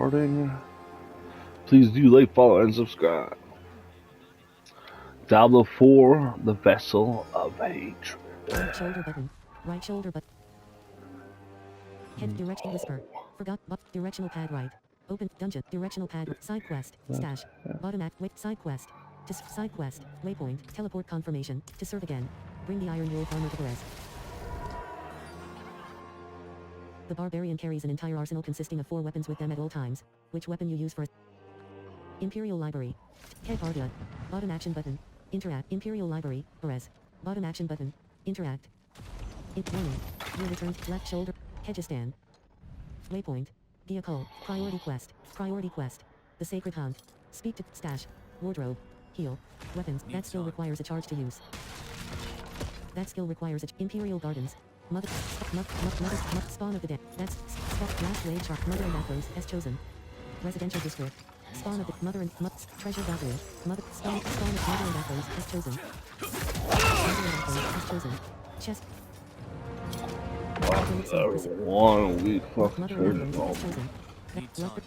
recording. Please do like, follow, and subscribe. Diablo IV, the Vessel of Hatred. Right shoulder button. Right shoulder button. Head direction whisper. Forgot directional pad right. Open dungeon. Directional pad side quest. Stash. Bottom act. Wait. Side quest. To side quest. Waypoint. Teleport confirmation. To serve again. Bring the Iron Wolf armor to Perez. The barbarian carries an entire arsenal consisting of 4 weapons with them at all times. Which weapon you use for Imperial Library. Kepardia. Bottom action button. Interact. Imperial Library. Perez. Bottom action button. Interact. Warning. Your return to left shoulder. Hedgestan. Waypoint. Vehicle. Priority quest. Priority quest. The Sacred Hunt. Speak to stash. Wardrobe. Heal. Weapons. That skill requires a charge to use. That skill requires Imperial Gardens. Mother. Spawn of the dead. That's last raid chart. Mother and Athos has chosen. Residential district. Spawn of the mother and treasure gathering. Mother spawn of mother and Athos has chosen. Mother and Athos has chosen. Chest. One week fucking Mother and Athos has chosen.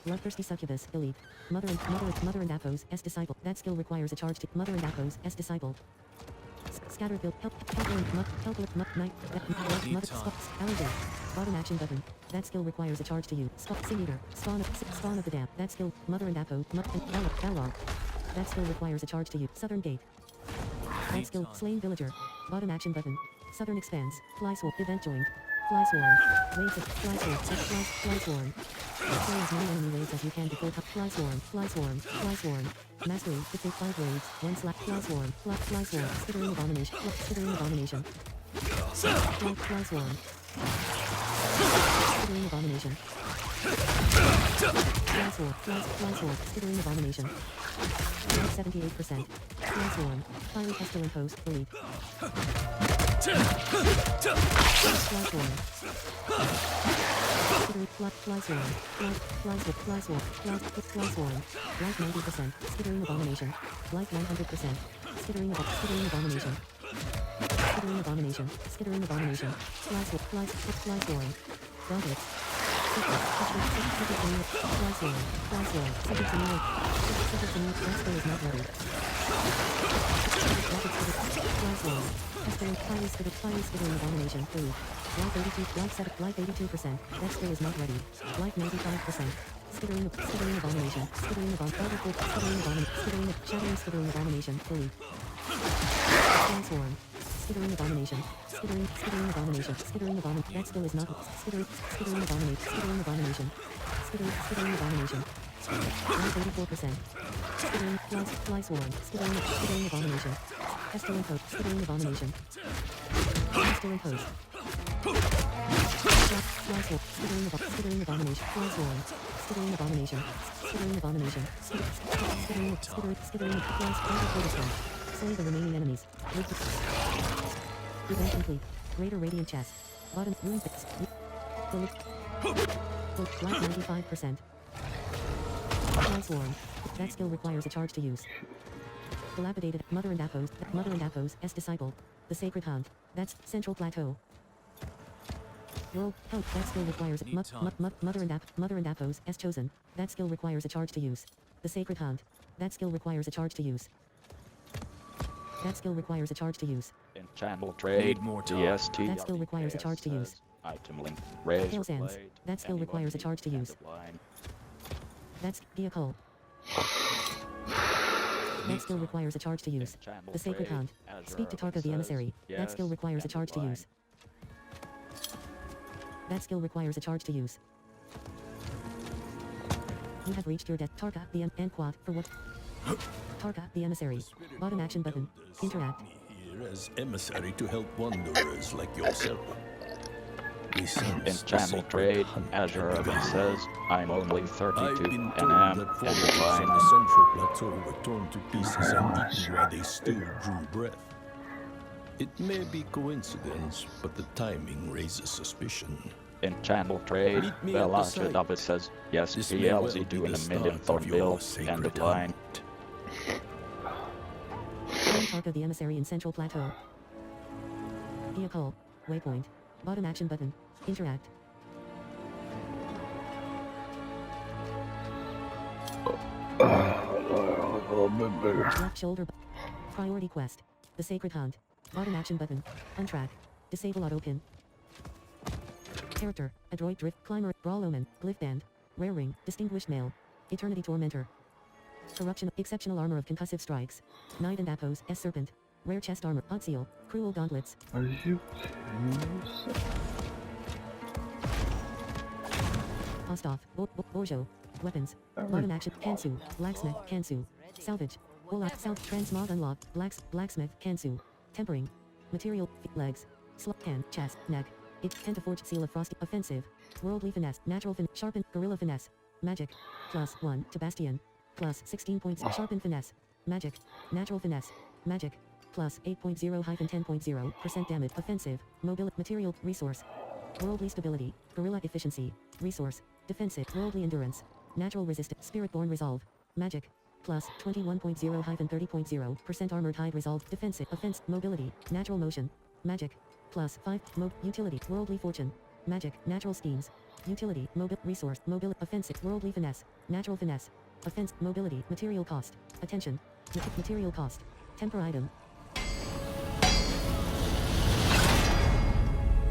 Bloodthirsty succubus elite. Mother and Athos as disciple. That skill requires a charge to Mother and Athos as disciple. Scatter build help night mother allergy. Bottom action button. That skill requires a charge to you. Sin eater. Spawn of the damp. That skill Mother and Athos Valor. That skill requires a charge to you. Southern gate. That skill slain villager. Bottom action button. Southern expanse. Fly swarm. Event joined. Fly swarm. Waves of fly swarm. Fly swarm. Play as many enemy waves as you can before fly swarm. Fly swarm. Fly swarm. Mastery. Defeat 5 waves. 1 slap. Fly swarm. Fly swarm. Skittering abomination. Skittering abomination. Fly swarm. Skittering abomination. Fly swarm. Fly swarm. Skittering abomination. 78%. Fly swarm. Fiery pestilent host. Elite. Fly swarm. Fly swarm. Fly swarm. Life 90%. Skittering abomination. Life 100%. Skittering abomination. Skittering abomination. Skittering abomination. Fly swarm. Gauntlets. Fly swarm. Secret to that skill is not ready. Fly swarm. Fiery skittering abomination. Food. Life 82%. That skill is not ready. Life 95%. Skittering abomination. Skittering abomination. Fully. Fly swarm. Skittering abomination. Skittering abomination. That skill is not skittering abomination. Skittering abomination. Life 84%. Fly swarm. Skittering abomination. Pestilent host. Skittering abomination. Pestilent host. Fly swarm. Skittering abomination. Fly swarm. Skittering abomination. Skittering fly. Slay the remaining enemies. Event complete. Greater radiant chest. Bottom rune fix. Life 95%. Fly swarm. That skill requires a charge to use. Dilapidated. Mother and Athos as disciple. The Sacred Hunt. That's Central Plateau. World Hunt. That skill requires Mother and Athos as chosen. That skill requires a charge to use. The Sacred Hunt. That skill requires a charge to use. That skill requires a charge to use. In channel trade, DST. That skill requires a charge to use. Item link, razor Tail sands. blade. That skill requires a charge to use. That's vehicle. That skill requires a charge to use. The Sacred Hunt. Speak to Tarka the Emissary. That skill requires a charge to use. That skill requires a charge to use. You have reached your death. Tarka the and quad for what? Tarka the Emissary. Bottom action button. Interact. Here as emissary to help wanderers like yourself. In channel trade, Azure Oven says, I'm only 32 and am the edifying. Central Plateau were torn to pieces and eaten while they still drew breath. It may be coincidence, but the timing raises suspicion. In channel trade, Meet me at the site. Bella says, yes, This may well PLZ be doing the a million start thorn of your bill and sacred decline. hunt. Tarka the Emissary in Central Plateau. Vehicle. Waypoint. Bottom action button. Interact. A little bit bigger. Left shoulder. Priority quest. The Sacred Hunt. Bottom action button. Untrack. Disable auto pin. Character. Adroit drift. Climber. Brawl omen. Glyph band. Rare ring. Distinguished male. Eternity tormentor. Corruption. Exceptional armor of concussive strikes. Knight and Apos. S serpent. Rare chest armor. Odd seal. Cruel gauntlets. Are you kidding me? Ostov. Borjo. Weapons. Bottom action. Kansu. Blacksmith. Kansu. Salvage. Wolak. South. Transmog unlock. Blacksmith. Kansu. Tempering. Material. Legs. Slot. Hand. Chest. Neck. Pentaforged seal of frosty. Offensive. Worldly finesse. Natural fin. Sharpen. Gorilla finesse. Magic. +1 to Bastion. +16 points. Sharpen finesse. Magic. Natural finesse. Magic. +8.0-10.0% damage. Offensive. Mobility. Material. Resource. Worldly stability. Gorilla efficiency. Resource. Defensive. Worldly endurance. Natural resistance. Spirit-born resolve. Magic. +21.0-30.0% armored hide resolve. Defensive. Offense. Mobility. Natural motion. Magic. +5. Utility. Worldly fortune. Magic. Natural schemes. Utility. Resource. Mobility. Offensive. Worldly finesse. Natural finesse. Offense. Mobility. Material cost. Attention. Material cost. Temper item.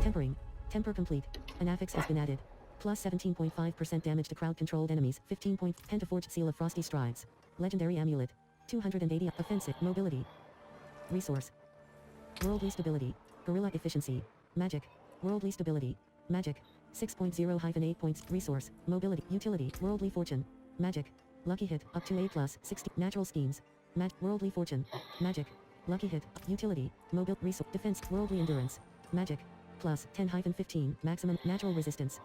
Tempering. Temper complete. An affix has been added. +17.5% damage to crowd-controlled enemies. 15 point. Pentaforged seal of frosty strides. Legendary amulet. 280. Offensive. Mobility. Resource. Worldly stability. Gorilla efficiency. Magic. Worldly stability. Magic. 6.0-8 points. Resource. Mobility. Utility. Worldly fortune. Magic. Lucky hit. Up to A+60. Natural schemes. Worldly fortune. Magic. Lucky hit. Utility. Mobile. Resource. Defense. Worldly endurance. Magic. +10-15. Maximum. Natural resistance.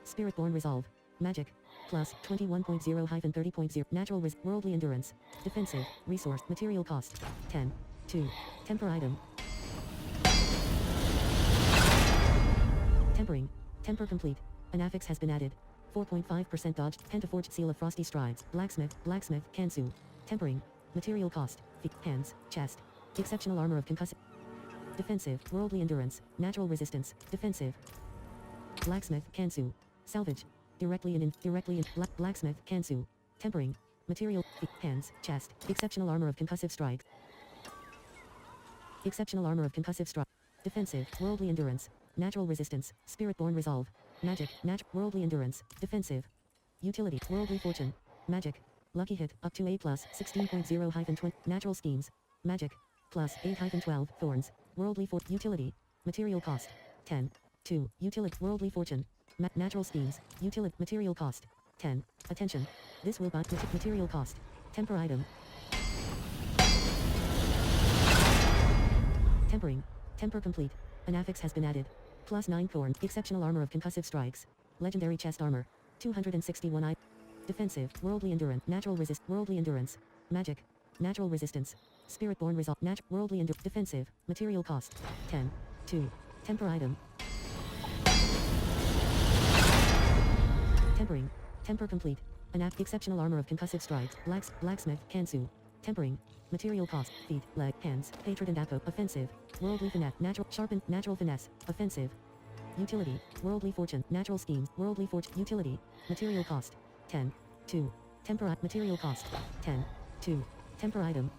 Spirit-born resolve. Magic. +21.0-30.0. Natural worldly endurance. Defensive. Resource. Material cost. 10. 2. Temper item. Tempering. Temper complete. An affix has been added. 4.5% dodge. Pentaforged seal of frosty strides. Blacksmith. Kansu. Tempering. Material cost. Feet. Hands. Chest. Exceptional armor of concussive. Defensive. Worldly endurance. Natural resistance. Defensive. Blacksmith. Kansu. Salvage. Directly in. Blacksmith. Kansu. Tempering. Material. Feet. Hands. Chest. Exceptional armor of concussive strike. Exceptional armor of concussive strike. Defensive. Worldly endurance. Natural resistance. Spirit-born resolve. Magic. Worldly endurance. Defensive. Utility. Worldly fortune. Magic. Lucky hit. Up to A+16.0-20. Natural schemes. Magic. +8-12. Thorns. Worldly utility. Material cost. 10. 2. Utility. Worldly fortune. Natural schemes. Utility. Material cost. 10. Attention. This will buy material cost. Temper item. Tempering. Temper complete. An affix has been added. +9 thorn. Exceptional armor of concussive strikes. Legendary chest armor. 261 I. Defensive. Worldly endurance. Natural resist. Worldly endurance. Magic. Natural resistance. Spirit-born resolve. Worldly endurance. Defensive. Material cost. 10. 2. Temper item. Tempering. Temper complete. An exceptional armor of concussive strikes. Blacksmith. Kansu. Tempering. Material cost. Feet. Leg. Hands. Hatred and Apo. Offensive. Worldly finesse. Natural finesse. Offensive. Utility. Worldly fortune. Natural schemes. Worldly fortune. Utility. Material cost. 10. 2. Temper. Material cost. 10. 2. Temper item.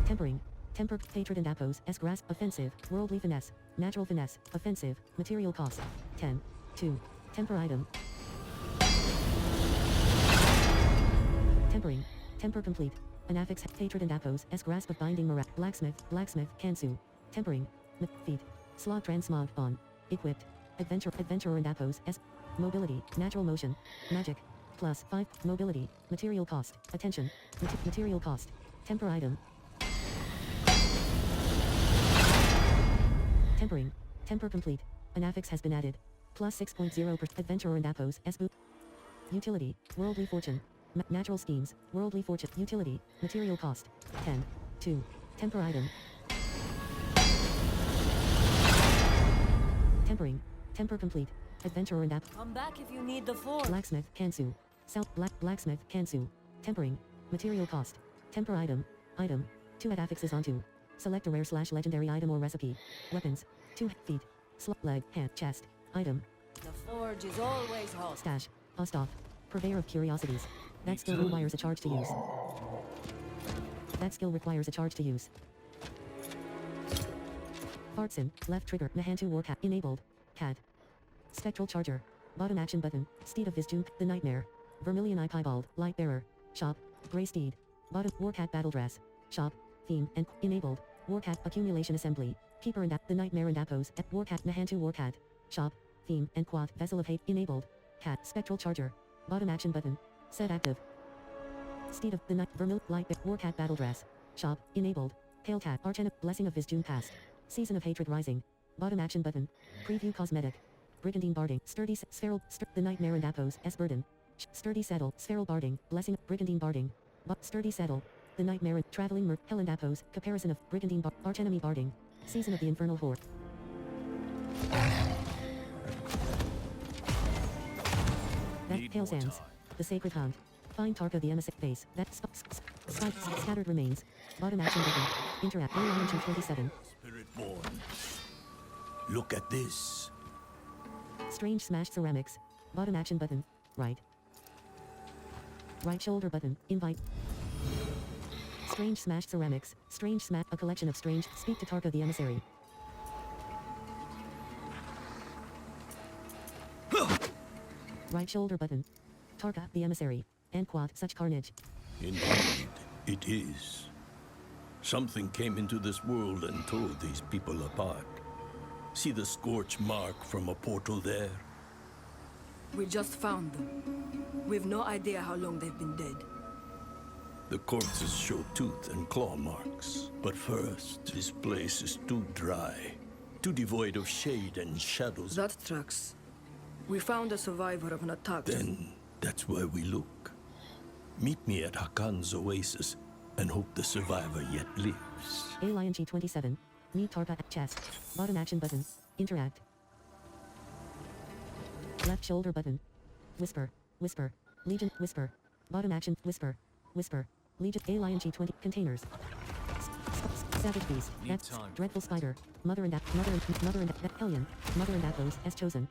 Tempering. Temper. Hatred and Apos. S. Grasp. Offensive. Worldly finesse. Natural finesse. Offensive. Material cost. 10. 2. Temper item. Tempering. Temper complete. An affix. Hatred and Apos. S. Grasp of binding morale. Blacksmith. Kansu. Tempering. Feet. Slog transmog on. Equipped. Adventurer and Apos. S. Mobility. Natural motion. Magic. +5. Mobility. Material cost. Attention. Material cost. Temper item. Tempering. Temper complete. An affix has been added. +6.0 per Adventurer and Apos. S. Boot. Utility. Worldly fortune. Natural schemes. Worldly fortune. Utility. Material cost. 10. 2. Temper item. Tempering. Temper complete. Adventurer and App. Come back if you need the force. Blacksmith. Kansu. Blacksmith. Kansu. Tempering. Material cost. Temper item. Item. 2 add affixes onto. Select a rare/legendary item or recipe. Weapons. 2 feet. Leg. Hand. Chest. Item. The forge is always hot. Stash. Ostov. Purveyor of curiosities. That skill requires a charge to use. That skill requires a charge to use. Fartson. Left trigger. Nahantu Warcat. Enabled. CAD. Spectral Charger. Bottom action button. Steed of Vizjunk. The Nightmare. Vermilion Eye Piebald. Light Bearer. Shop. Grey Steed. Bottom. Warcat Battle Dress. Shop. Theme. And enabled. Warcat Accumulation Assembly. Keeper and The Nightmare and Appos. At Warcat Nahantu Warcat. Shop. Theme and Quad. Vessel of Hate. Enabled. Cat. Spectral Charger. Bottom action button. Set active. Steed of the Night. Light Warcat Battle Dress. Shop. Enabled. Hail Cat. Archena. Blessing of Vizjun Past. Season of Hatred Rising. Bottom action button. Preview cosmetic. Brigandine Barding. Sturdy Spheral. The Nightmare and Appos. S. Burden. Sturdy Saddle. Spheral Barding. Blessing. Brigandine Barding. Sturdy Saddle. The Nightmare and Traveling Hell and Appos. Comparison of Brigandine Archenemy Barding. Season of the Infernal Horde. That Hail Sands. The Sacred Hound. Find Tarka the emissary base. That scattered remains. Bottom action button. Interact. AING 27. Spiritborn. Look at this. Strange smashed ceramics. Bottom action button. Right. Right shoulder button. Invite. Strange smashed ceramics. Strange smash. A collection of strange. Speak to Tarka the emissary. Right shoulder button. Tarka the emissary. And quad. Such carnage. Indeed, it is. Something came into this world and tore these people apart. See the scorch mark from a portal there? We just found them. We've no idea how long they've been dead. The corpses show tooth and claw marks. But first, this place is too dry, too devoid of shade and shadows. That tracks. We found a survivor of an attack. Then, that's where we look. Meet me at Hakan's oasis and hope the survivor yet lives. AING 27. Meet Tarka at chest. Bottom action button. Interact. Left shoulder button. Whisper. Whisper. Legion. Whisper. Bottom action. Whisper. Whisper. Legion. AING 20. Containers. Savage Beast. That's Dreadful Spider. Mother and Hellion. Mother and Appos. As chosen.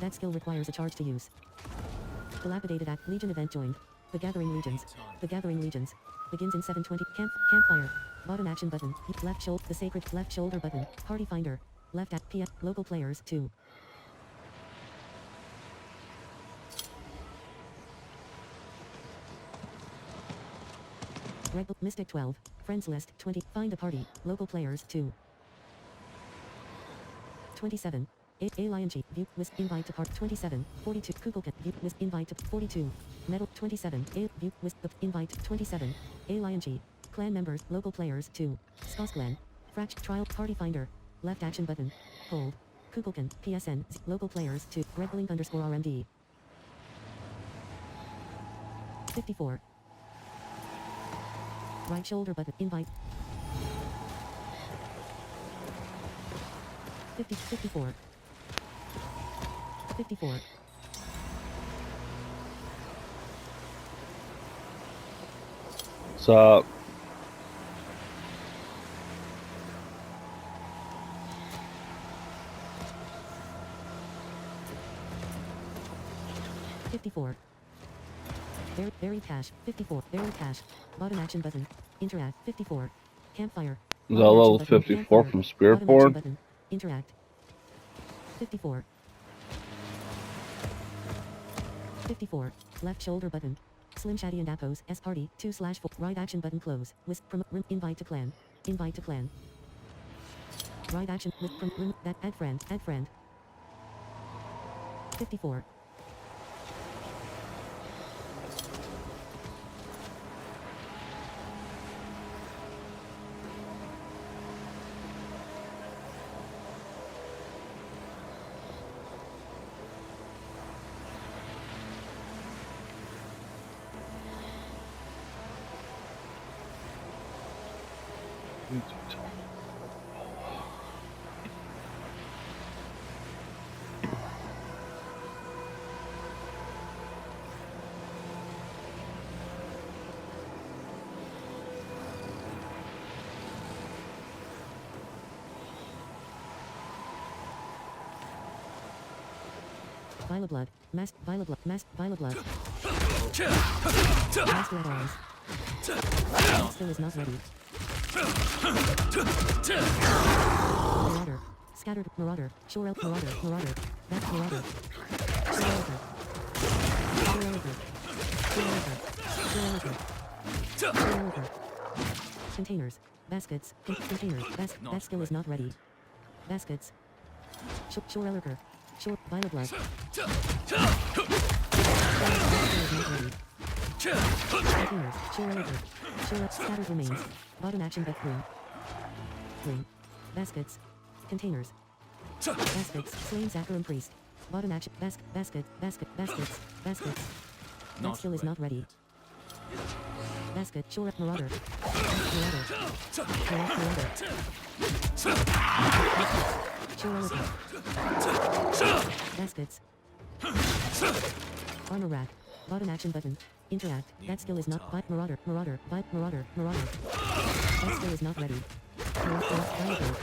That skill requires a charge to use. Dilapidated Act. Legion event joined. The Gathering Legions. The Gathering Legions. Begins in 7:20. Campfire. Bottom action button. Left shoulder. The sacred left shoulder button. Party finder. Left at PF. Local players 2. Red Bull. Mystic 12. Friends list 20. Find a party. Local players 2. 27. AING. View. With invite to part 27. 42. Kukulkan. View. With invite to 42. Metal 27. View. With the invite 27. AING. Clan members. Local players 2. Skosklan. Fract. Trial. Party finder. Left action button. Hold. Kukulkan. PSN. Local players 2. Redblink _RMD. 54. Right shoulder button. Invite. 54. 54. What's up? Buried cache. 54. Buried cache. Bottom action button. Interact. 54. Campfire. Is that level 54 from Spiritborn? Button. Interact. 54. 54. Left shoulder button. Slim Shady and Appos. S party. 2/4. Right action button close. With invite to clan. Invite to clan. Right action with that add friend. Add friend. 54. Vial of blood. Mask Violet Blood. Mask Violet Blood. Master at arms. That skill is not ready. Marauder. Scattered. Marauder. Shore Marauder. Marauder. Back Marauder. Shore Elephant. Shore Elephant. Shore Elephant. Shore Elephant. Shore Elephant. Containers. Baskets. Containers. That skill is not ready. Baskets. Shore Elephant. Shore Violet Blood. Containers. Shore Elephant. Shore Scattered remains. Bottom action back room. Room. Baskets. Containers. Baskets. Slain Zachariah Priest. Bottom action. Baskets. Baskets. That skill is not ready. Basket. Shore up Marauder. Marauder. Marauder. Shore Elephant. Baskets. Armor rack. Bottom action button. Interact. That skill is not. Marauder. Marauder. Marauder. Marauder. That skill is not ready. Marauder.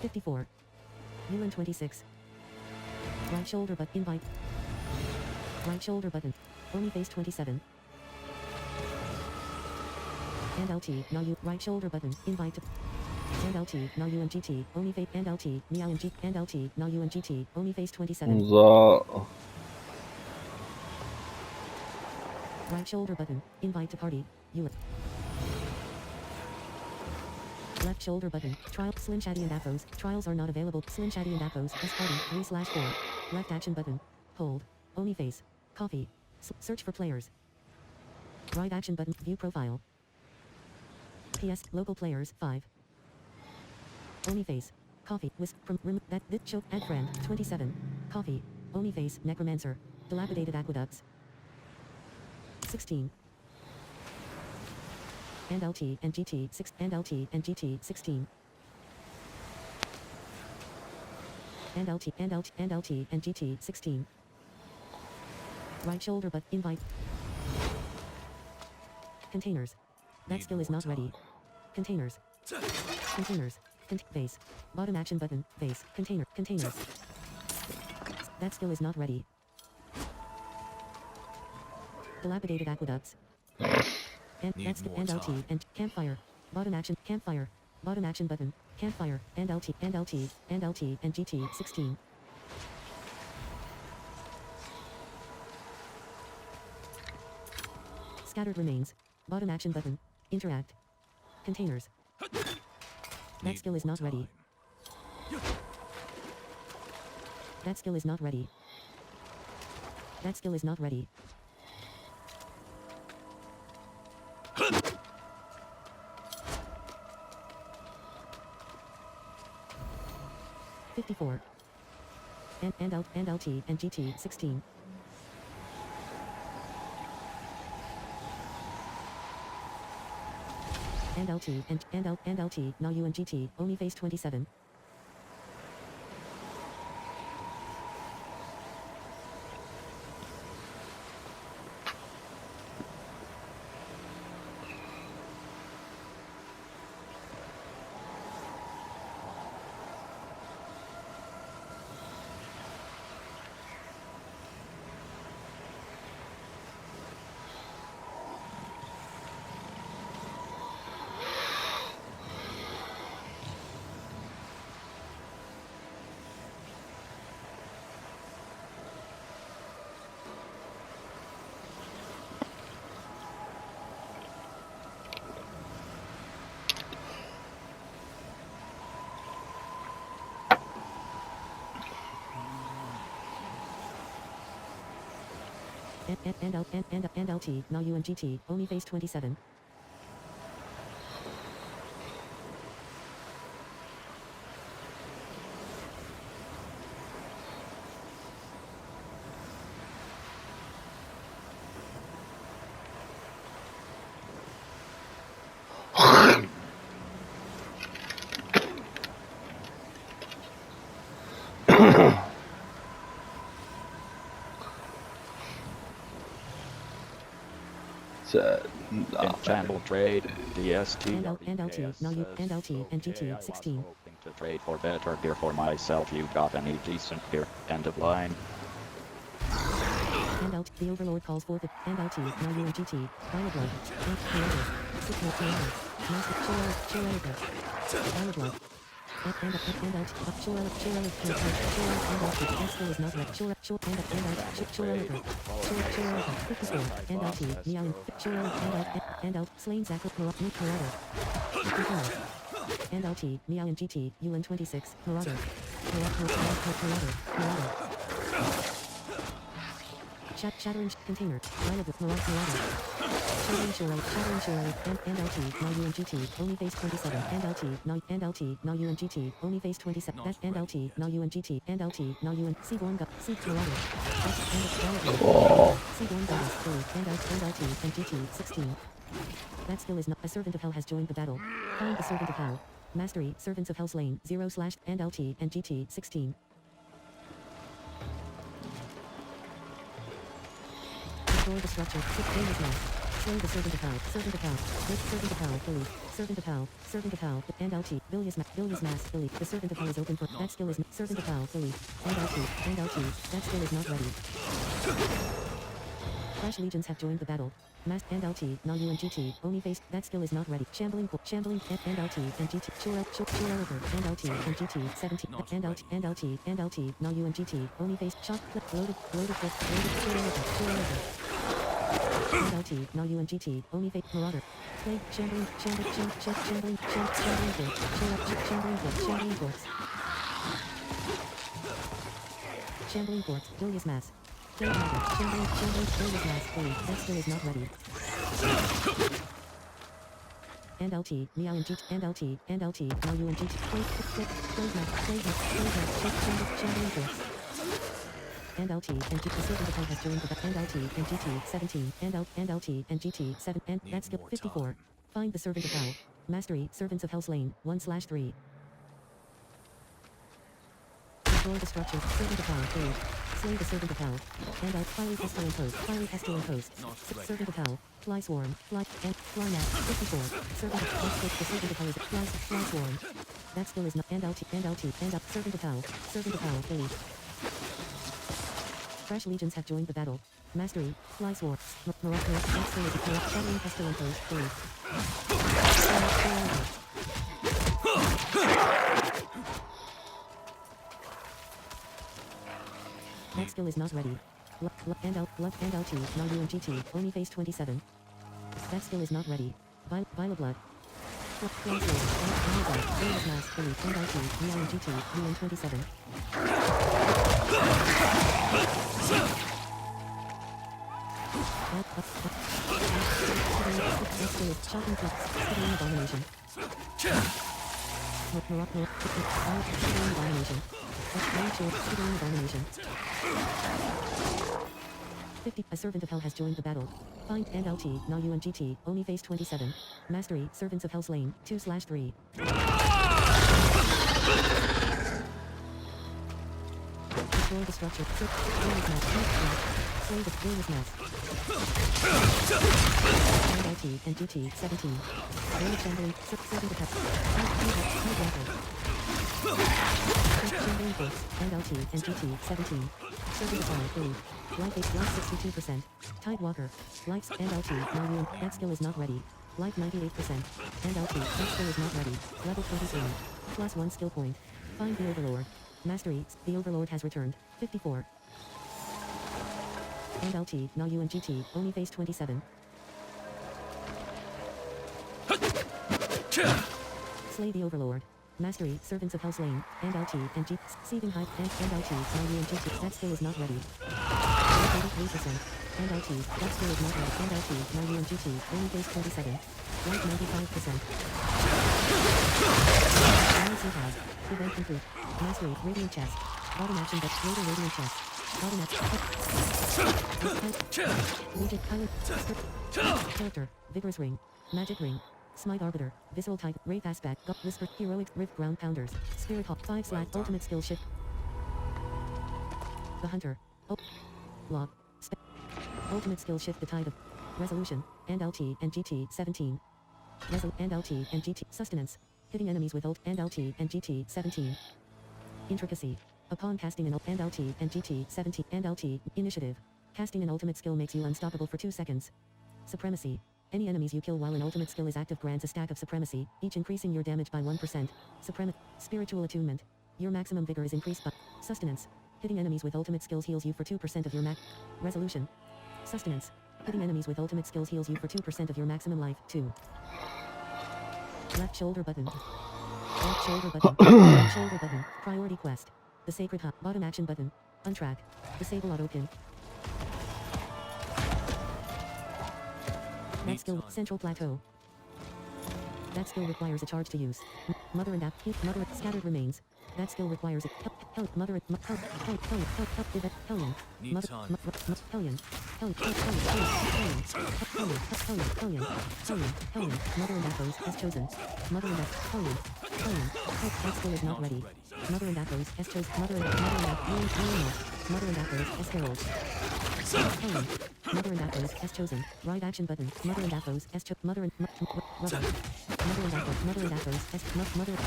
54. Newland 26. Right shoulder but invite. Right shoulder button. Only face 27. And LT. Now you. Right shoulder button. Invite. And LT. Now you and GT. Only face. And LT. Meow and G. And LT. Now you and GT. Only face 27. So, Right shoulder button. Invite to party. You. Left shoulder button. Trial. Slim Shady and Afros. Trials are not available. Slim Shady and Afros. S party. 3/4. Left action button. Hold. Only face. Coffee. Search for players. Right action button. View profile. PS. Local players. 5. Only face. Coffee. Whisk. From room. That. This choke. Add friend. 27. Coffee. Only face. Necromancer. Dilapidated aqueducts. 16. And LT and GT 6 and LT and GT 16. And LT and LT and LT and GT 16. Right shoulder but invite. Containers. That skill is not ready. Containers. Containers. Base. Bottom action button. Base. Container. Containers. That skill is not ready. Dilapidated aqueducts. And that's and LT and campfire. Bottom action campfire. Bottom action button. Campfire. And LT and LT and LT and GT 16. Scattered remains. Bottom action button. Interact. Containers. That skill is not ready. That skill is not ready. That skill is not ready. $54. And LT and GT 16. And LT and LT now you and GT only face 27. And LT now you and GT only face 27. In channel trade, DST. And LT now you and LT and GT 16. trade for better gear for myself. You got any decent gear? End of line. And out. The Overlord calls forth it. And out. Now you and GT. Fire blood. And creator. Signal creator. Master. Chorelica. Fire blood. And out. Chorelica. And out. That skill is not red. Chorelica. 54. And out. Meow. Chorelica. And out. Slain Zach. Marauder. 54. And out. Meow and GT. UN 26. Marauder. Marauder. Shattering container. Marauder. Shattering shore. And LT. Now you and GT. Only face 27. And LT. Now you and GT. Only face 27. And LT. Now you and GT. And LT. Now you and Seaborn Got. Marauder. Seaborn Goddess. And LT. And GT. 16. That skill is not. A servant of hell has joined the battle. Find the servant of hell. Mastery. Servants of hell slain. 0/ and LT and GT. 16. Destroy the structure. Dangerous mass. Slay the servant of hell. Servant of hell. Make servant of hell. Billy. Servant of hell. Servant of hell. And LT. Bilious mass. Billy. The servant of hell is open for. That skill is servant of hell. Billy. And LT. That skill is not ready. Crash legions have joined the battle. Mass and LT. Now you and GT. Only face. That skill is not ready. Shambling and LT and GT. Chorelica and LT and GT. 17. And LT. Now you and GT. Only face. Shot. Loaded. Chorelica. And LT. Now you and GT. Only face. Marauder. Play. Shambling forts. Shambling forts. Bilious mass. Shambling Bilious mass. Billy. That skill is not ready. And LT. Meow and GT. And LT. Now you and GT. Play mass. Shambling forts. And LT and GT. The servant of hell has joined the and LT and GT. 17. And LT and GT. 7. And that skill. 54. Find the servant of hell. Mastery. Servants of hell slain. 1/3. Destroy the structure. Servant of hell. 3. Slay the servant of hell. And out. Fiery pestilent host. Servant of hell. Fly swarm. Fly gnat. 54. Servant of hell. The servant of hell is fly swarm. That skill is not. And out. Servant of hell. Billy. Crash legions have joined the battle. Mastery. Fly swarm. Morocco. That skill is shattering pestilent host. Billy. That skill is not ready. And LT. Now you and GT. Only face 27. That skill is not ready. Vile blood. Bilious mass. Billy. And LT. Now and GT. You and 27. That skill is shocking flux. Skittering abomination. Abomination. 50. A servant of hell has joined the battle. Find and LT. Now you and GT. Only face 27. Mastery. Servants of hell slain. 2/3. Destroy the structure. Slay the Bilious mass. And LT and GT. 17. Slay shambling. Servant of hell. Shambling force. And LT and GT. 17. Servant of hell. Billy. Life 62%. Tidewalker. Life and LT. Now you. That skill is not ready. Life 98%. And LT. That skill is not ready. Level 23. +1 skill point. Find the Overlord. Mastery. The Overlord has returned. 54. And LT. Now you and GT. Only face 27. Slay the Overlord. Mastery. Servants of hell slain. And LT. And GT. Seething hype. And LT. Now you and GT. That skill is not ready. 83%. And LT. That skill is not ready. And LT. Now you and GT. Only face 27. Life 95%. Tag. Event complete. Mastery. Radiant chest. Bottom action but greater radiant chest. Bottom action. Legit pilot. Character. Vigorous ring. Magic ring. Smite arbiter. Visceral type. Wraith aspect. Whisper. Heroic. Rift ground pounders. Spirit hawk. 5/ ultimate skill shift. The hunter. Log. Ultimate skill shift. The tide of resolution. And LT and GT. 17. And LT and GT. Sustenance. Hitting enemies with ult and LT and GT 17. Intricacy. Upon casting an ult and LT and GT 17 and LT, initiative. Casting an ultimate skill makes you unstoppable for 2 seconds. Supremacy. Any enemies you kill while an ultimate skill is active grants a stack of supremacy, each increasing your damage by 1%. Spiritual attunement. Your maximum vigor is increased by sustenance. Hitting enemies with ultimate skills heals you for 2% of your resolution. Sustenance. Hitting enemies with ultimate skills heals you for 2% of your maximum life. 2. Left shoulder button. Left shoulder button. Left shoulder button. Priority quest. The sacred hub. Bottom action button. Untrack. Disable auto pin. That skill. Central plateau. That skill requires a charge to use. Mother and mother scattered remains. That skill requires a mother hellion. Hellion. Mother and echoes has chosen. Mother and hellion. That skill is not ready. Mother and echoes has chosen. Mother and echoes has herald. Hellion. Mother and echoes has chosen. Right action button. Mother and echoes has chosen. Mother and rubber. Mother and echoes. Mother and echoes has mother and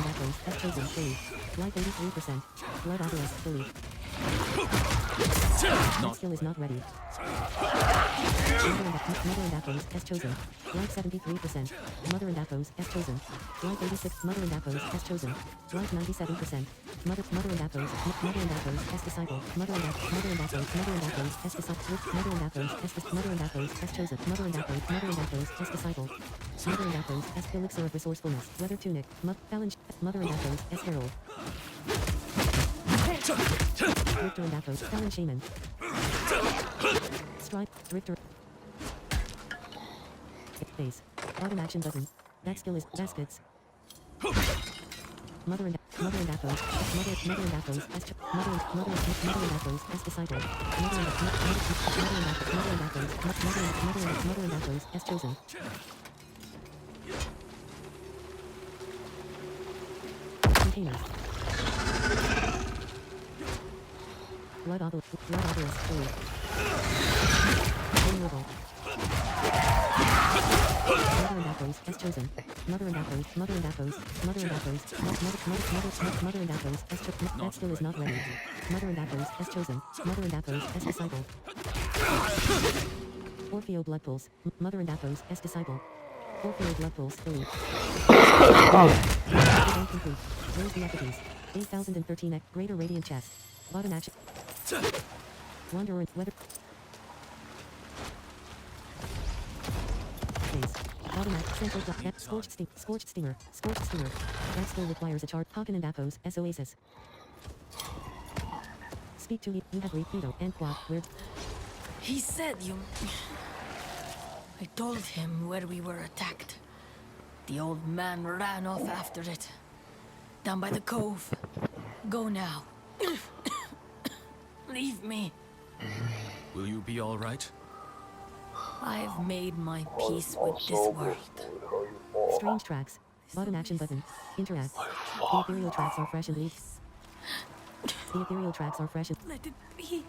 echoes has chosen. Life 83%. Blood obelisk fully. That skill is not ready. Mother and echoes has chosen. Life 73%. Mother and echoes has chosen. Life 86. Mother and echoes has chosen. Life 97%. Mother and echoes has disciple. Mother and echoes has disciple. Mother and echoes has chosen. Mother and echoes has disciple. Mother and echoes has elixir of resourcefulness. Weather tunic. Challenge. Mother and echoes has herald. Drifter and echoes. Talon shaman. Stripe. Drifter. Base. Bottom action button. That skill is baskets. Mother and echoes. Mother and echoes as mother and echoes as disciple. Mother and echoes as chosen. Containers. Blood obelisk fluid. Vulnerable. Mother and echoes has chosen. Mother and echoes has chosen. That skill is not ready. Mother and echoes has chosen. Mother and echoes has disciple. Orpheo blood pulse. Mother and echoes has disciple. Orpheo blood pulse fully. Incomplete. Rose the equities. 8013 greater radiant chest. Bottom action. Wanderer and weather. Phase. Bottom act. Central block. Scorched steamer. That skill requires a chart. Haken and Apos. S Oasis. Speak to you. You have Rito and Quad. Where? He said you... I told him where we were attacked. The old man ran off after it. Down by the cove. Go now. Leave me. Will you be all right? I've made my peace with this world. Strange tracks. Bottom action button. Interact. The ethereal tracks are fresh and leaf. The ethereal tracks are fresh and... Let it be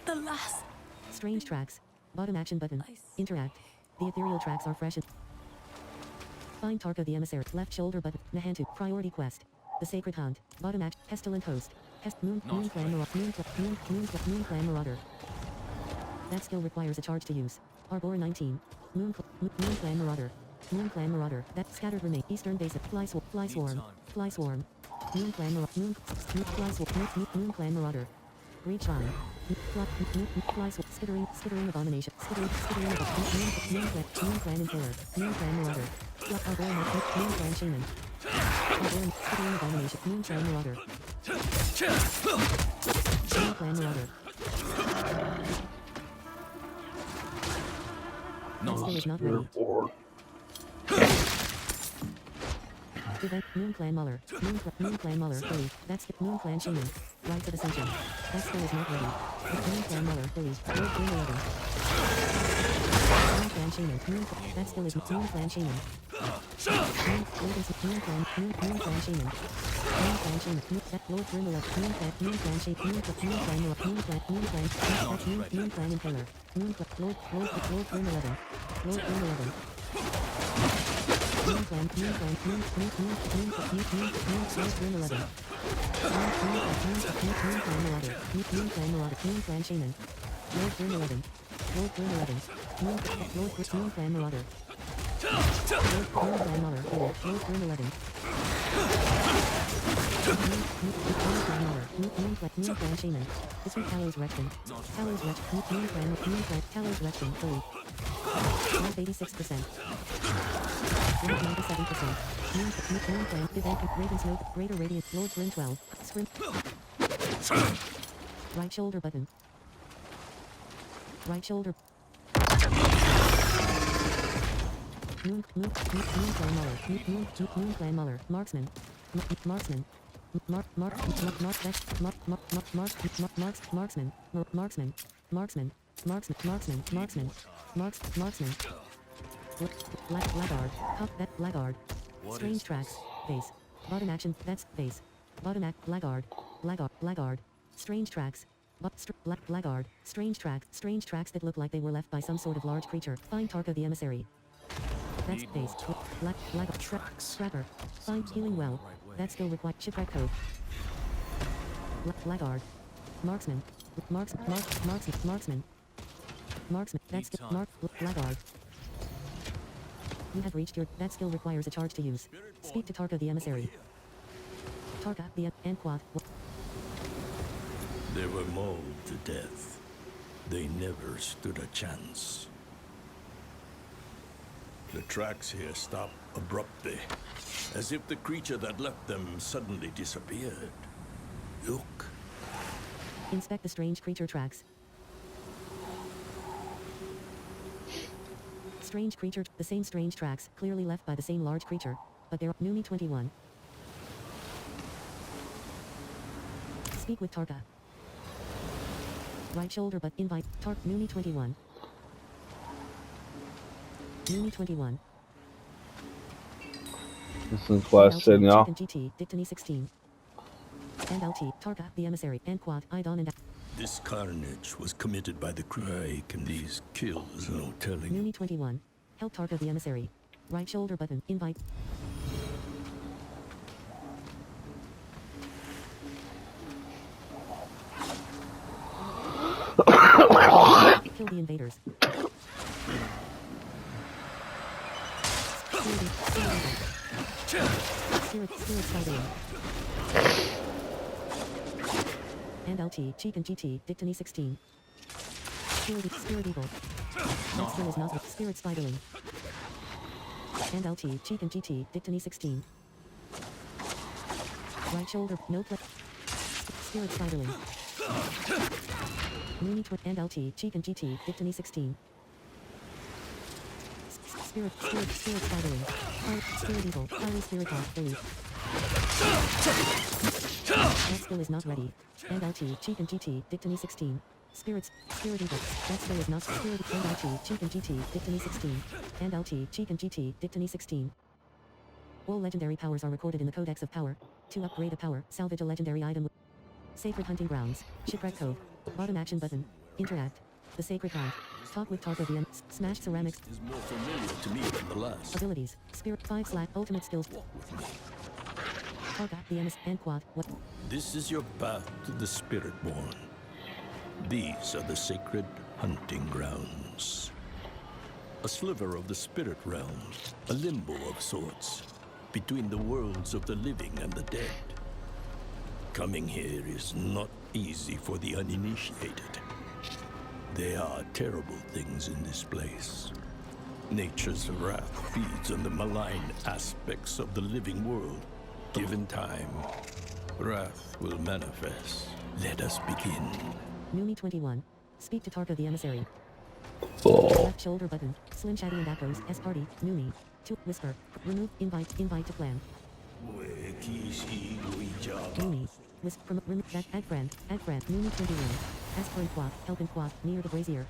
the last. Strange tracks. Bottom action button. Interact. The ethereal tracks are fresh and... Find Tarka the emissary. Left shoulder button. Nahantu. Priority quest. The sacred hunt. Bottom action. Pestilent host. Moon clan marauder. That skill requires a charge to use. Arbor 19. Moon clan marauder. That scattered remain. Eastern base. Fly swarm. Moon clan marauder. Reach line. Fly swarm. Skittering abomination. Skittering moon clan impaler. Moon clan marauder. Arbor moon clan shaman. Skittering abomination. Moon clan marauder. Moon clan marauder. That skill is not ready. Event Moon Clan Muller. Moon Clan Muller. Fully. That's the Moon Clan Shaman. Rites of Ascension. That skill is not ready. Moon Clan Muller. Fully. Road Green 11. Moon Clan Shaman. That skill is Moon Clan Shaman. Greater radiant, Lord Grim 12, Scrim. Right shoulder button. Right shoulder. Moon Clan Muller, Marksman, Marksman, Laggard, Strange Tracks, Base, Bottom Action, that's Base, Bottom Act, Laggard, Strange Tracks, Laggard, Strange Tracks that look like they were left by some sort of large creature, find Tarka the Emissary. That's base. Scrapper. Find healing well. That skill required. Shipwreck code. Laggard. Marksman. Marksman. That skill. Laggard. You have reached your. That skill requires a charge to use. Speak to Tarka the Emissary. Tarka the Anquat. They were mauled to death. They never stood a chance. The tracks here stop abruptly, as if the creature that left them suddenly disappeared. Look. Inspect the strange creature tracks. Strange creature, the same strange tracks, clearly left by the same large creature, but they're Numi 21. Speak with Tarka. Right shoulder but invite, Numi 21. Numi 21. This is class 10, y'all. GT, Dictony 16. And LT, Tarka, the Emissary, and Quad, Idon and... This carnage was committed by the Krike, and these kills, no telling. Numi 21. Help Tarka the Emissary. Right shoulder button, invite. Kill the invaders. Spirit Spider. And LT, Cheek and GT, Dictony 16. Spirit Eagle. That skill is not Spirit Spiderling. And LT, Cheek and GT, Dictony 16. Right shoulder, no play. Spirit Spiderling. Mooney and LT, Cheek and GT, Dictony 16. Spirit Spiderling. Spirit Eagle, Highly Spirit Off, Belief. That skill is not ready. And LT, Cheek and GT, Dictony 16. Spirit Eagle. That skill is not Spirit and LT, Cheek and GT, Dictony 16. And LT, Cheek and GT, Dictony 16. All legendary powers are recorded in the Codex of Power. To upgrade a power, salvage a legendary item. Sacred Hunting Grounds. Shipwreck Cove. Bottom action button. Interact. The Sacred Hunt. Talk with Tarka the Smash Ceramics. Is more familiar to me than the last. Abilities. Spirit 5 / Ultimate Skills. Tarka the MS and Quad. What? This is your path to the Spiritborn. These are the sacred hunting grounds. A sliver of the spirit realm, a limbo of sorts, between the worlds of the living and the dead. Coming here is not easy for the uninitiated. There are terrible things in this place. Nature's wrath feeds on the malign aspects of the living world. Given time, wrath will manifest. Let us begin. Numi 21. Speak to Tarka the Emissary. Oh. Left shoulder button. Slim Shady and Akos. S party. Numi. To whisper. Remove. Invite to clan. Numi. Remove that. Add friend. Numi 21. Ask for Inquat. Help Inquat. Near the brazier.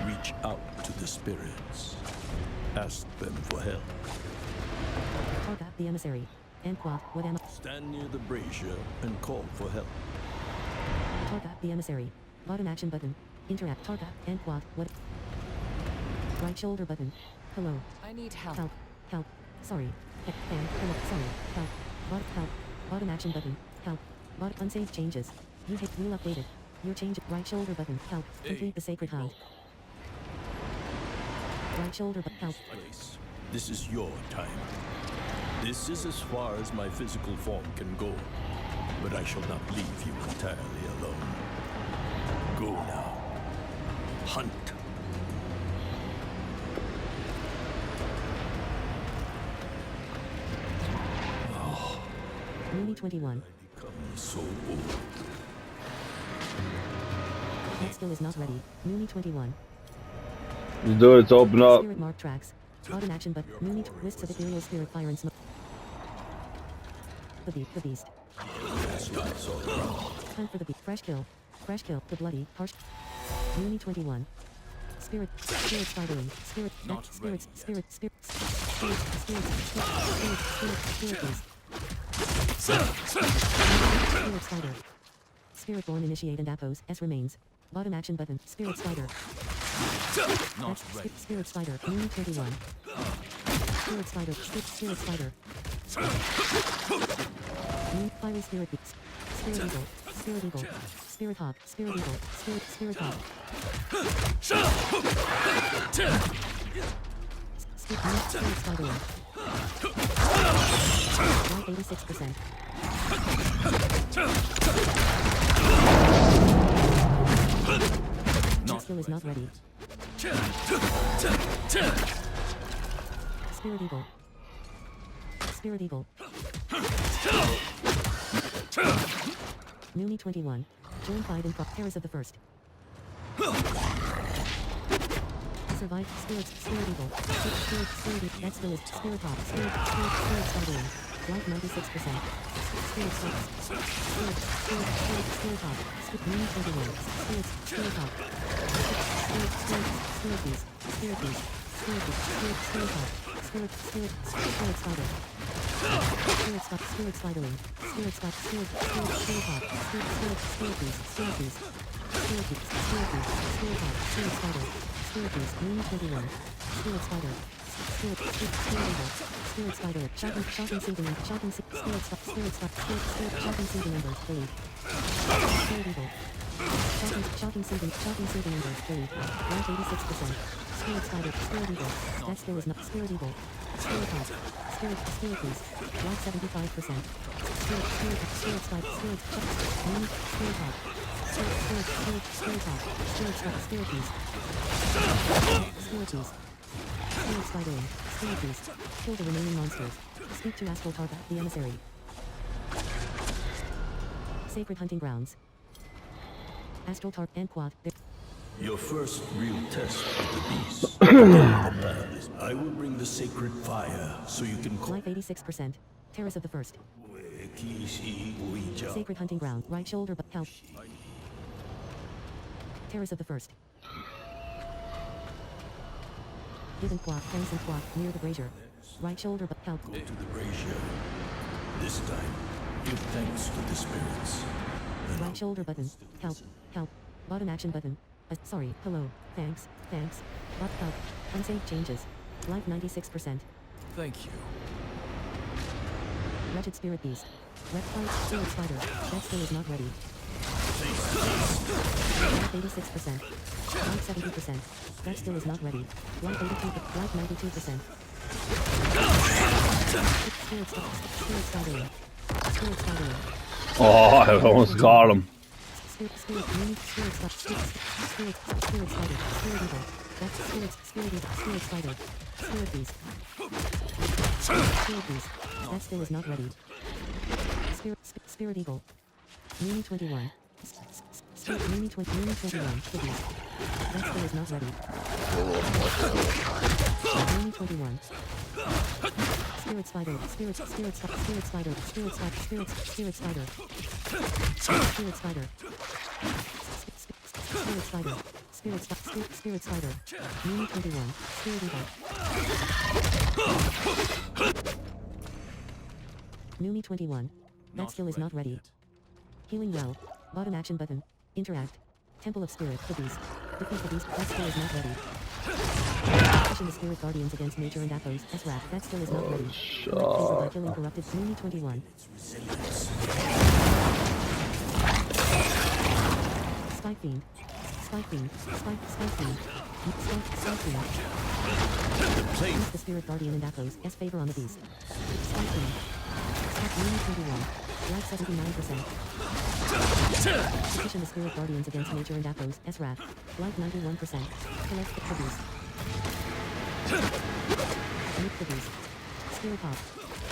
Reach out to the spirits. Ask them for help. Targa, the emissary. And quad, what am I? Stand near the brazier and call for help. Targa, the emissary. Bottom action button. Interact. Targa, and quad, what? Right shoulder button. Hello. I need help. Help. Help. Sorry. And, hello. Sorry. Help. Help. Bottom action button. Help. Unsafe changes. You hit rule updated. Your change. Right shoulder button. Help. Complete the sacred hunt. Right shoulder button. Help. Place. This is your time. This is as far as my physical form can go, but I shall not leave you entirely alone. Go now. Hunt. Mooney 21. I become so old. That skill is not ready. Mooney 21. Let's do it. Open up. Spirit mark tracks. Bottom action but Mooney twists of ethereal spirit fire and smoke. The beast. Hunt for the beast. Fresh kill. The bloody, harsh. Mooney 21. Spirit spidering. Spirit beast. Spirit spider. Spirit born initiate and appos. S remains. Bottom action button. Spirit spider. Not ready. Spirit spider. Mooney 21. Spirit spider. Spirit spider. Fiery spirit beast. Spirit eagle. Spirit eagle. Spirit hawk. Spirit eagle. Spirit hawk. Spirit spider. Life 86%. That skill is not ready. Spirit eagle. Spirit eagle. Mooney 21. Join 5 in Terrace of the First. Survive. Spirit eagle. Spirit eagle. That skill is spirit hawk. Spirit spidering. Life 96%. Spirit hawk. Mooney 21. Spirit hawk. Spirit beast. Spirit hawk. Spirit spider. Spirit spidering. Spirit hawk. Spirit beast. Spirit hawk. Spirit spider. Spirit beast. Mooney 21. Spirit spider. Spirit eagle. Spirit spider. Shocking sinking number. Shocking numbers. Delete. Spirit eagle. Shocking sinking numbers. Delete. Life 86%. Spirit spider. Spirit eagle. That skill is not. Spirit eagle. Spirit hawk. Spirit beast. Life 75%. Spirit spider. Spirit hawk. Spirit hawk. Spirit beast. Spirit beast. Spirit spidering. Spirit beast. Kill the remaining monsters. Speak to Astral Targa, the emissary. Sacred hunting grounds. Astral Targa and Quad. Your first real test of the beast. I will bring the sacred fire so you can call. Life 86%. Terrace of the First. Sacred hunting ground. Right shoulder but help. Terrace of the First. Given quad, place and quad, near the brazier. Right shoulder but help. Go to the brazier. This time, give thanks to the spirits. Right shoulder button. Help. Bottom action button. Sorry, hello, thanks. Help. Unsafe changes. Life 96%. Thank you. Wretched spirit beast. Reptile, spirit spider. That skill is not ready. Life 86%. Life 70%. That skill is not ready. Life 82%. Life 92%. Spirit spidering. Spirit spidering. Oh, I almost got him. Spirit spider. Spirit eagle. That's spirit spider. Spirit beast. That skill is not ready. Spirit eagle. Mooney 21. Mooney 21. The beast. That skill is not ready. Mooney 21. Spirit spider. Spirit spider. Spirit spider. Spirit spider. Spirit spider. Spirit spider. Spirit Spider. Numi 21. Spirit Eagle. Numi 21. That skill is not ready. Healing Well. Bottom action button. Interact. Temple of Spirit. The Beast. Defeat the Beast. That skill is not ready. Pushing the Spirit Guardians against nature and Athos. S-Rat. That skill is not ready. Collect favor by killing corrupted. Numi 21. Spike Fiend. Spike Fiend. Spike Fiend. Spike Fiend. Use the Spirit Guardian and Athos. S favor on the Beast. Spike Fiend. Spike Numi 21. Life 79%. Position the Spirit Guardians against nature and Athos. S-Rat. Life 91%. Collect the Beast. Nuke the Beast. Spirit Hop.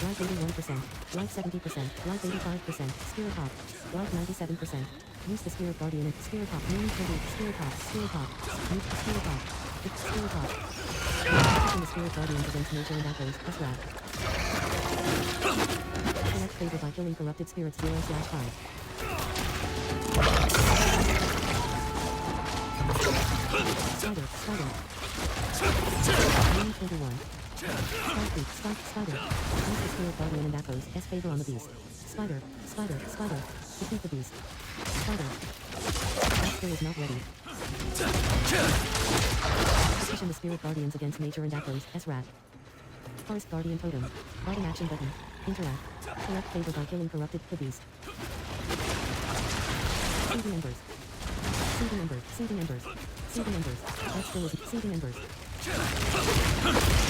Life 81%. Life 70%. Life 85%. Spirit Hop. Life 97%. Use the Spirit Guardian and Spirit Hop. Numi 20. Spirit Hop. Spirit Hop. Nuke the Spirit Hop. Spirit Hop. Position the Spirit Guardians against nature and Athos. S-Rat. Collect favor by killing corrupted spirits 0/5. Spider. Numi 21. Spider. Use the Spirit Guardian and Athos. S favor on the Beast. Spider. Defeat the Beast. Spider. That skill is not ready. Position the Spirit Guardians against nature and Athos. S-Rat. Forest Guardian Totem. Bottom action button. Interact. Collect favor by killing corrupted the Beast. Seething Embers. That skill is Seething Embers.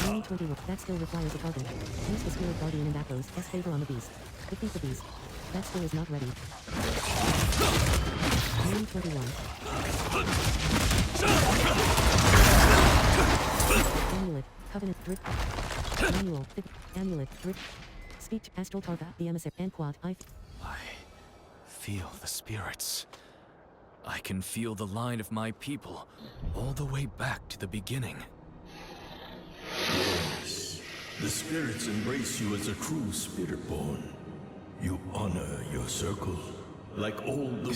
Numi 21. That skill requires a target. Use the Spirit Guardian and Athos. S favor on the Beast. Defeat the Beast. That skill is not ready. Numi 21. Amulet. Covenant. Drip. Manual. Amulet. Drip. Speak to Astral Targa. The Emissary. And Quad. I Feel the spirits. I can feel the line of my people all the way back to the beginning. Yes, the spirits embrace you as a true spirit-born. You honor your circle, like all the...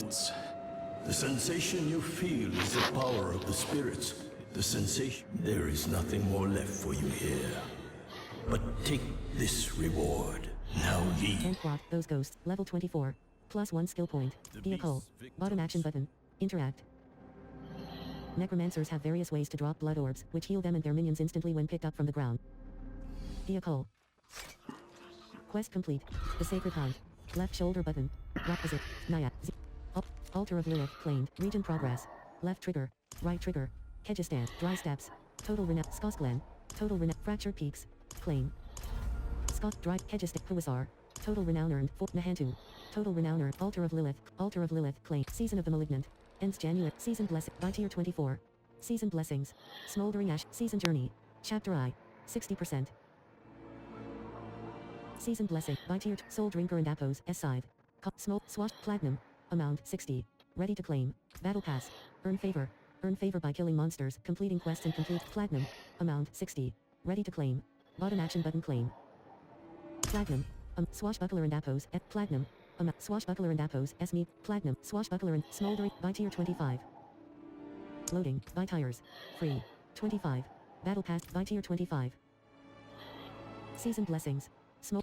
The sensation you feel is the power of the spirits. The sensation... There is nothing more left for you here. But take this reward. Now leave. And Quad. Those ghosts. Level 24. +1 skill point. Vehicle. Bottom action button. Interact. Necromancers have various ways to drop blood orbs, which heal them and their minions instantly when picked up from the ground. Vehicle. Quest complete. The Sacred Hunt. Left shoulder button. Opposite. Naya. Altar of Lilith. Claimed. Region progress. Left trigger. Right trigger. Kegistan. Dry steps. Total renown. Skosklan. Total renown. Fractured peaks. Claim. Skos. Dry. Kegistan. Huasar. Total renown earned. Nahantu. Total renown earned. Altar of Lilith. Claim. Season of the Malignant. Ends January. Season Blessing. By tier 24. Season Blessings. Smoldering Ash. Season Journey. Chapter I. 60%. Season Blessing. By tier Soul Drinker and Appos. S-Scythe. Swash. Platinum. Amount 60. Ready to claim. Battle Pass. Earn favor. Earn favor by killing monsters. Completing quests and complete. Platinum. Amount 60. Ready to claim. Bottom action button claim. Platinum. Swashbuckler and Appos. Platinum. Swashbuckler and Appos. S-Mead. Platinum. Swashbuckler and Smoldering. By tier 25. Loading. Buy tires. Free. 25. Battle Pass. By tier 25. Season Blessings.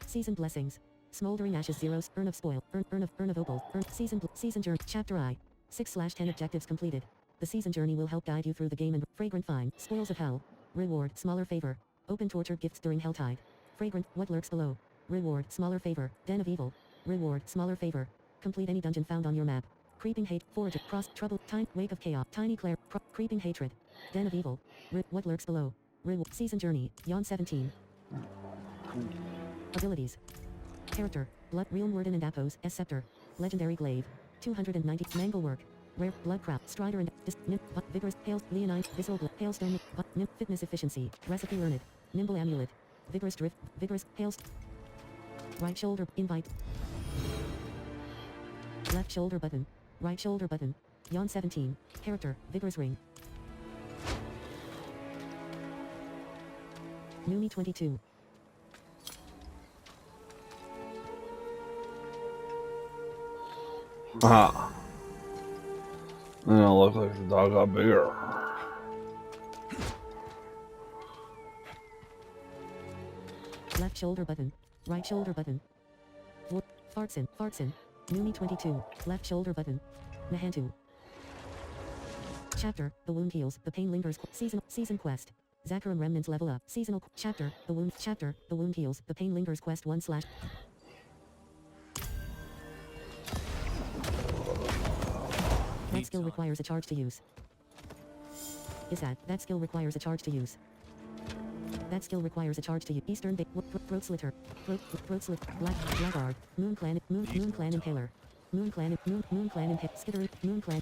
Season Blessings. Smoldering Ashes Zeros. Urn of Spoil. Urn of Opal. Season Journey. Chapter I. 6/10 objectives completed. The Season Journey will help guide you through the game and Fragrant Find. Spoils of Hell. Reward. Smaller favor. Open tortured gifts during Helltide. Fragrant. What lurks below. Reward. Smaller favor. Den of Evil. Reward. Smaller favor. Complete any dungeon found on your map. Creeping Hate. Forage. Cross. Trouble. Time. Wake of Chaos. Tiny Claire. Creeping Hatred. Den of Evil. What lurks below. Reward. Season Journey. Yawn 17. Abilities. Character. Blood. Realm Warden and Appos. S Scepter. Legendary Glaive. 290. Manglework. Rare. Blood Crap. Strider and Vigorous. Hails. Leonine. Visceral. Hailstone. Fitness Efficiency. Recipe Learned. Nimble Amulet. Vigorous Drift. Vigorous. Hails. Right shoulder. Invite. Left shoulder button. Right shoulder button. Yawn 17. Character. Vigorous Ring. Numi 22. Ah. And it looked like the dog got bigger. Left shoulder button. Right shoulder button. Fartson. Numi 22. Left shoulder button. Nahantu. Chapter. The wound heals. The pain lingers. Season quest. Zakaram remnants level up. Seasonal chapter. The wound. Chapter. The wound heals. The pain lingers. Quest 1 / That skill requires a charge to use. That skill requires a charge to use. That skill requires a charge to use. Eastern Throat Slitter. Throat Slit. Blackguard. Moon Clan Impaler. Moon Clan Skittery. Moon Clan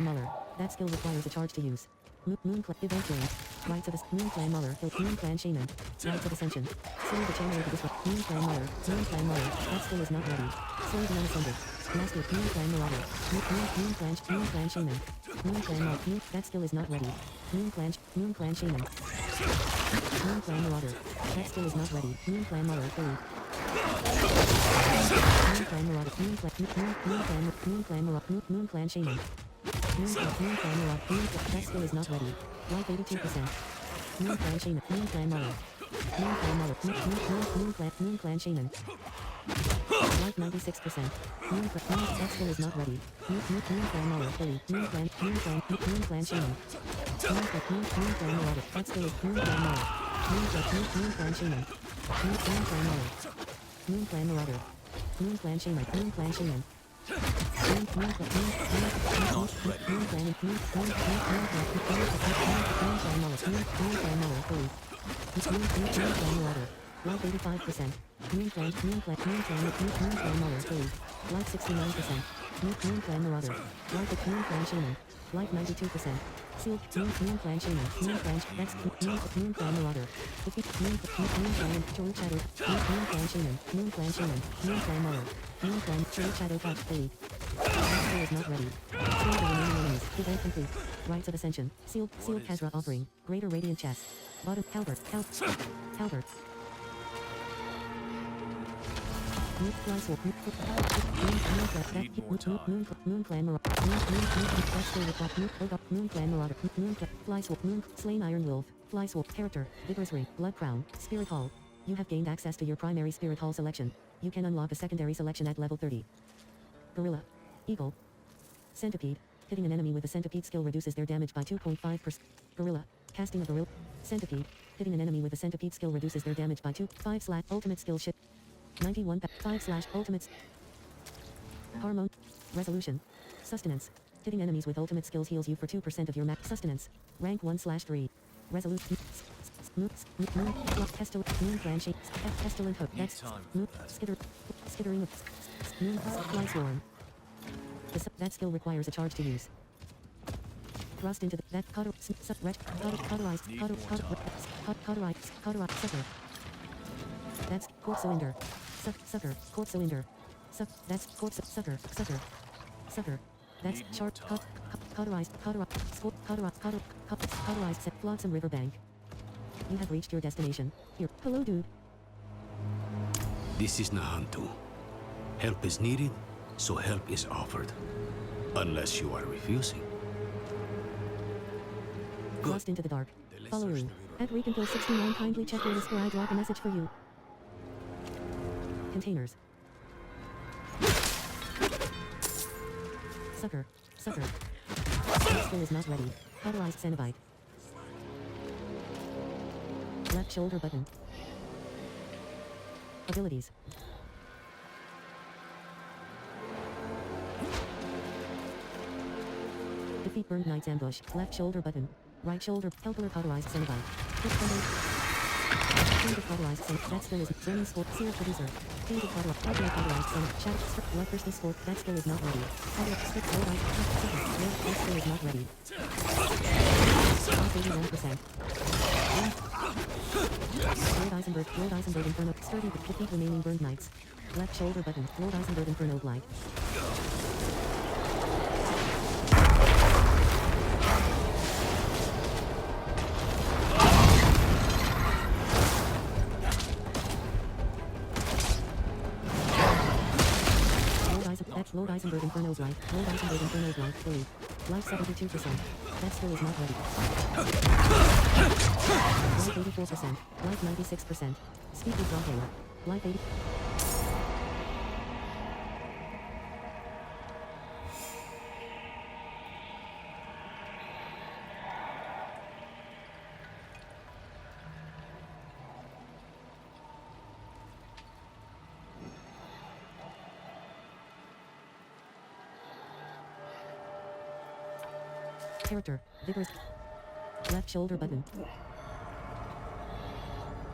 Muller. That skill requires a charge to use. Moon Clan Event Range. Rites of Moon Clan Muller. Moon Clan Shaman. Rites of Ascension. Slay the Channel of the Disrupt. Moon Clan Muller. That skill is not ready. Slay the Unascended. Master. Moon Clan Marauder. Moon Clan Shaman. Moon Clan Muller. That skill is not ready. Moon Clan Shaman. Moon Clan Marauder. That skill is not ready. Moon Clan Muller. Moon Clan Marauder. Moon Clan Marauder. Moon Clan Shaman. Moon Clan Marauder. That skill is not ready. Life 82%. Moon Clan Shaman. Moon Clan Muller. Moon Clan Shaman. Life 96%. That skill is not ready. Moon Clan Muller. Moon Clan Shaman. Moon Clan Marauder. That skill is Moon Clan Muller. Moon Clan Shaman. Moon Clan Muller. Moon Clan Marauder. Moon Clan Shaman. Moon Clan Shaman. Moon Clan Muller. Moon Clan Muller. Moon Clan Marauder. Life 85%. Moon Clan Muller. Life 69%. Moon Clan Marauder. Life Moon Clan Shaman. Life 92%. Sealed. Moon Clan Shaman. That's Moon Clan Marauder. Defeat Moon Clan True Shadow. Moon Clan Shaman. Moon Clan Muller. Moon Clan True Shadow Touch. Elite. That skill is not ready. Seal the remaining enemies. Event complete. Rites of Ascension. Sealed Kazra offering. Greater Radiant Chest. Bottom Halbert. Moon Clan Marauder. Fly Swap. Slain Iron Wolf. Fly Swap. Character. Vigorous Ring. Blood Crown. Spirit Hall. You have gained access to your primary Spirit Hall selection. You can unlock a secondary selection at level 30. Gorilla. Eagle. Centipede. Hitting an enemy with a centipede skill reduces their damage by 2.5%. Gorilla. Casting a gorilla. Centipede. Hitting an enemy with a centipede skill reduces their damage by 2.5 / ultimate skill shift. 91 5 / ultimates. Hormone. Resolution. Sustenance. Hitting enemies with ultimate skills heals you for 2% of your max sustenance. Rank 1/3. Resolution. Moon Clan Shape. Pestilent Hook. That's Skittering of Moon Fly Swarm. That skill requires a charge to use. Thrust into that cauterized sucker. That's Court Cylinder. Sucker. Court Cylinder. That's Court Sucker. That's cauterized set Flotsam Riverbank. You have reached your destination. Here. Hello, dude. This is Nahantu. Help is needed, so help is offered. Unless you are refusing. Lost into the dark. Follow Rue. At Reconkill 69 kindly check your list where I drop a message for you. Containers. Sucker. This skill is not ready. Cauterized Cenobite. Left shoulder button. Abilities. Defeat Burned Knight's Ambush. Left shoulder button. Right shoulder. Helper cauterized Cenobite. Change of cauterized Cenobite. That skill is Burning Sport. Seer Producer. Change of cauterized Cenobite. Shadow. Bloodthirsty Sport. That skill is not ready. Stick Lord Ice. That skill is not ready. 81%. Lord Eisenberg Inferno. Sturdy. Defeat remaining Burned Knights. Left shoulder button. Lord Eisenberg Inferno Blight. Lord Eisenberg Inferno's life. Lord Eisenberg Inferno's life. Blue. Life 72%. That skill is not ready. Life 84%. Life 96%. Speed withdraw Kayla. Life 80. Character. Vigorous. Left shoulder button.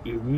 Give me